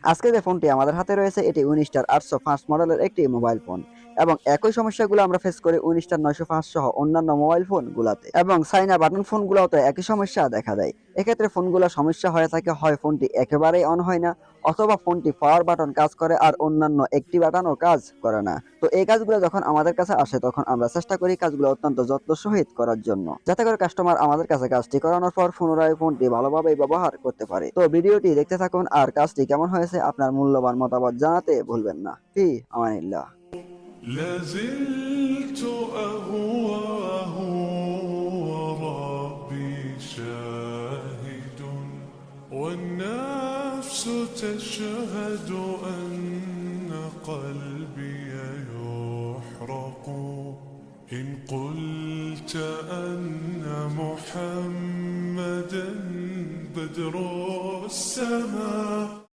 আজকে যে ফোনটি আমাদের হাতে রয়েছে এটি উইনিস্টার 805 মডেলের একটি মোবাইল ফোন এবং একই সমস্যাগুলো আমরা ফেস করি উইনিস্টার 905 সহ অন্যান্য মোবাইল ফোনগুলোতে এবং চাইনা বাটন ফোনগুলোতে একই সমস্যা দেখা দেয়। এক্ষেত্রে ফোনগুলো সমস্যা হয়ে থাকে হয় ফোনটি একেবারেই অন হয় না অথবা ফোনটি পাওয়ার বাটন কাজ করে আর অন্যান্য একটি বাটনও কাজ করে না। তো এই কাজগুলো যখন আমাদের কাছে আসে তখন আমরা চেষ্টা করি কাজগুলো অত্যন্ত যত্ন সহিত করার জন্য, যাতে করে কাস্টমার আমাদের কাছে কাজটি করানোর পর পুনরায় ফোনটি ভালোভাবে ব্যবহার করতে পারে। তো ভিডিওটি দেখতে থাকুন আর কাজটি কেমন হয়েছে আপনার মূল্যবান মতামত জানাতে ভুলবেন না। ফি আমানিল্লাহ। لازلت أهواه وربي شاهد والنفس تشهد أن قلبي يحرق إن قلت أن محمدا بدر السماء.